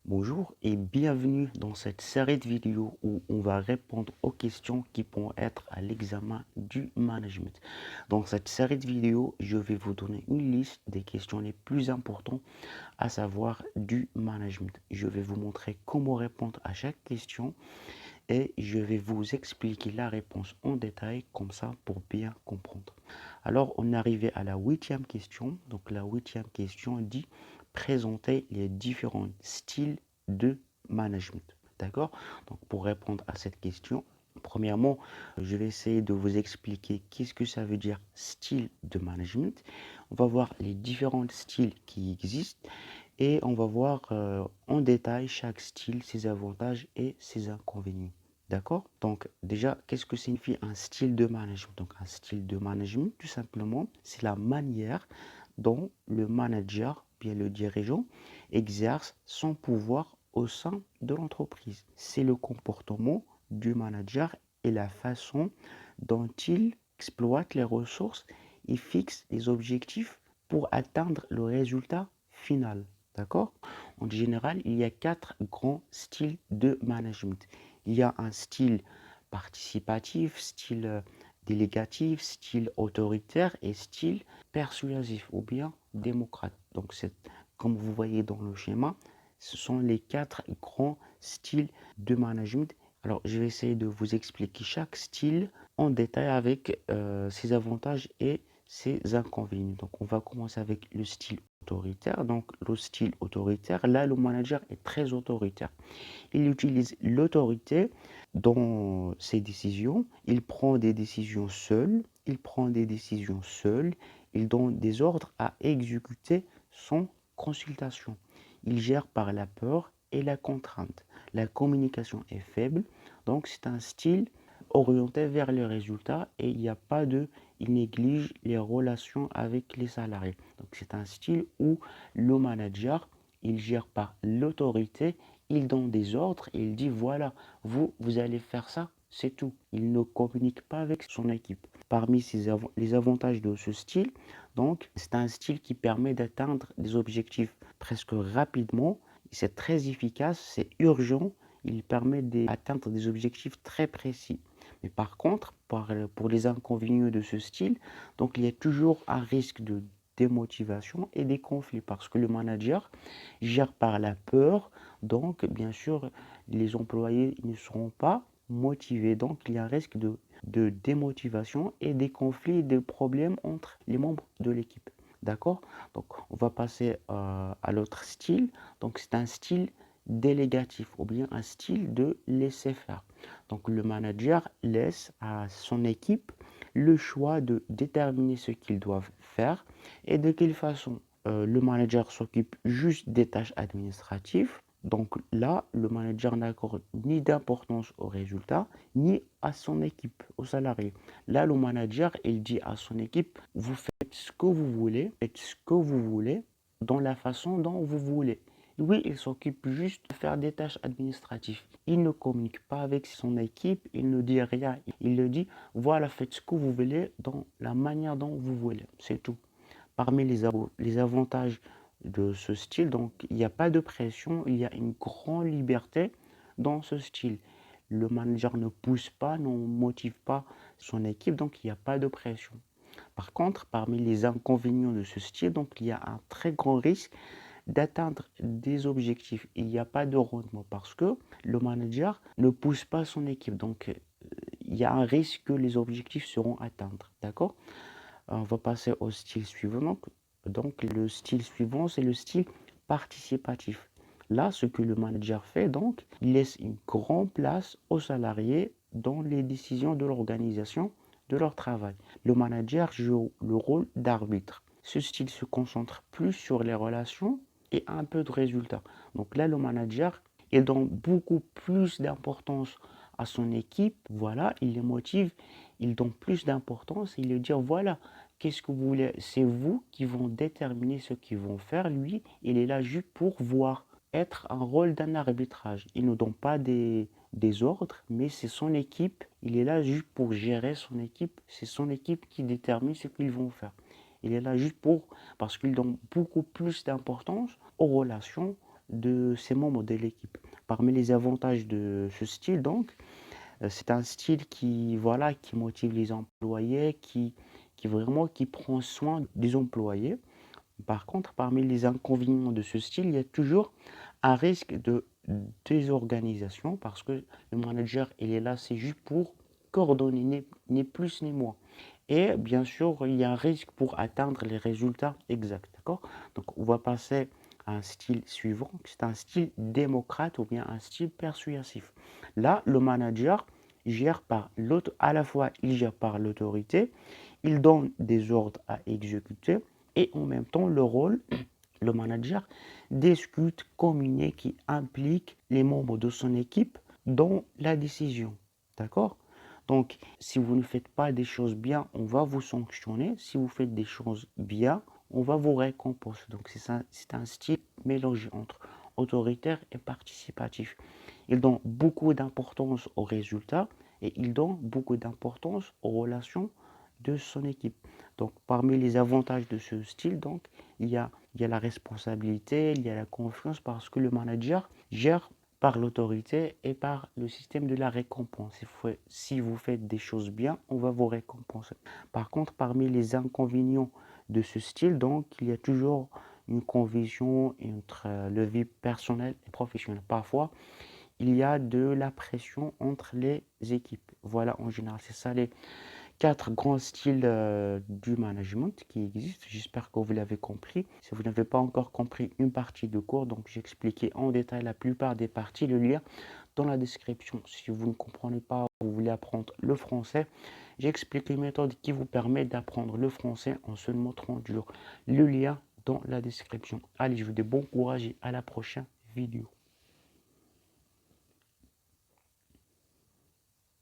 Bonjour et bienvenue dans cette série de vidéos où on va répondre aux questions qui pourront être à l'examen du management. Dans cette série de vidéos, je vais vous donner une liste des questions les plus importantes, à savoir du management. Je vais vous montrer comment répondre à chaque question et je vais vous expliquer la réponse en détail comme ça pour bien comprendre. Alors, on est arrivé à la huitième question. Donc, la huitième question dit présenter les différents styles de management. D'accord? Donc, pour répondre à cette question, premièrement, je vais essayer de vous expliquer qu'est-ce que ça veut dire style de management. On va voir les différents styles qui existent et on va voir en détail chaque style, ses avantages et ses inconvénients. D'accord? Donc déjà, qu'est-ce que signifie un style de management? Donc un style de management, tout simplement, c'est la manière dont le manager, bien le dirigeant, exerce son pouvoir au sein de l'entreprise. C'est le comportement du manager et la façon dont il exploite les ressources et fixe les objectifs pour atteindre le résultat final. D'accord? En général, il y a quatre grands styles de management. Il y a un style participatif, style délégatif, style autoritaire et style persuasif ou bien démocrate. Donc, comme vous voyez dans le schéma, ce sont les quatre grands styles de management. Alors, je vais essayer de vous expliquer chaque style en détail avec ses avantages et ses inconvénients. Donc, on va commencer avec le style autoritaire. Donc, le style autoritaire, là, le manager est très autoritaire. Il utilise l'autorité dans ses décisions. Il prend des décisions seul. Il prend des décisions seul. Il donne des ordres à exécuter sans consultation. Il gère par la peur et la contrainte. La communication est faible. Donc, c'est un style orienté vers les résultats et il néglige les relations avec les salariés. Donc, c'est un style où le manager, il gère par l'autorité, il donne des ordres et il dit voilà, vous allez faire ça, c'est tout. Il ne communique pas avec son équipe. Parmi les avantages de ce style, donc, c'est un style qui permet d'atteindre des objectifs presque rapidement. C'est très efficace, c'est urgent. Il permet d'atteindre des objectifs très précis. Mais par contre, pour les inconvénients de ce style, donc il y a toujours un risque de démotivation et des conflits parce que le manager gère par la peur. Donc, bien sûr, les employés ne seront pas motivés. Donc, il y a un risque de démotivation et des conflits et des problèmes entre les membres de l'équipe. D'accord? Donc, on va passer à l'autre style. Donc, c'est un style délégatif ou bien un style de laisser faire. Donc, le manager laisse à son équipe le choix de déterminer ce qu'ils doivent faire et de quelle façon. Le manager s'occupe juste des tâches administratives. Donc là, le manager n'accorde ni d'importance aux résultats, ni à son équipe, aux salariés. Là, le manager, il dit à son équipe, vous faites ce que vous voulez, faites ce que vous voulez, dans la façon dont vous voulez. Lui, il s'occupe juste de faire des tâches administratives. Il ne communique pas avec son équipe, il ne dit rien. Il le dit, voilà, faites ce que vous voulez dans la manière dont vous voulez. C'est tout. Parmi les avantages de ce style, donc il n'y a pas de pression, il y a une grande liberté dans ce style. Le manager ne pousse pas, ne motive pas son équipe, donc il n'y a pas de pression. Par contre, parmi les inconvénients de ce style, donc il y a un très grand risque d'atteindre des objectifs. Il n'y a pas de rendement parce que le manager ne pousse pas son équipe. Donc, il y a un risque que les objectifs seront atteints. D'accord? On va passer au style suivant. Donc, le style suivant, c'est le style participatif. Là, ce que le manager fait, donc, il laisse une grande place aux salariés dans les décisions de l'organisation de leur travail. Le manager joue le rôle d'arbitre. Ce style se concentre plus sur les relations et un peu de résultats. Donc là, le manager, il donne beaucoup plus d'importance à son équipe. Voilà, il les motive, il donne plus d'importance et il leur dit voilà, qu'est-ce que vous voulez? C'est vous qui vont déterminer ce qu'ils vont faire. Lui, il est là juste pour voir, être un rôle d'un arbitrage. Il ne donne pas des ordres, mais c'est son équipe. Il est là juste pour gérer son équipe. C'est son équipe qui détermine ce qu'ils vont faire. Il est là juste parce qu'il donne beaucoup plus d'importance aux relations de ses membres de l'équipe. Parmi les avantages de ce style, donc, c'est un style qui, voilà, qui motive les employés, qui prend soin des employés. Par contre, parmi les inconvénients de ce style, il y a toujours un risque de désorganisation parce que le manager, il est là, c'est juste pour coordonner, ni plus ni moins. Et bien sûr, il y a un risque pour atteindre les résultats exacts. D'accord? Donc, on va passer à un style suivant. C'est un style démocrate ou bien un style persuasif. Là, le manager gère par l'autre, à la fois il gère par l'autorité, il donne des ordres à exécuter et en même temps le manager discute, communique, qui implique les membres de son équipe dans la décision. D'accord? Donc, si vous ne faites pas des choses bien, on va vous sanctionner. Si vous faites des choses bien, on va vous récompenser. Donc, c'est un style mélangé entre autoritaire et participatif. Il donne beaucoup d'importance aux résultats et il donne beaucoup d'importance aux relations de son équipe. Donc, parmi les avantages de ce style, donc, il y a la responsabilité, il y a la confiance parce que le manager gère par l'autorité et par le système de la récompense. Si vous faites des choses bien, on va vous récompenser. Par contre, parmi les inconvénients de ce style, donc, il y a toujours une confusion entre le vie personnelle et professionnelle. Parfois, il y a de la pression entre les équipes. Voilà, en général, c'est ça les quatre grands styles du management qui existent. J'espère que vous l'avez compris. Si vous n'avez pas encore compris une partie du cours, donc j'ai expliqué en détail la plupart des parties, le lien dans la description. Si vous ne comprenez pas, vous voulez apprendre le français, j'ai expliqué une méthode qui vous permet d'apprendre le français en seulement 30 jours. Le lien dans la description. Allez, je vous dis bon courage et à la prochaine vidéo.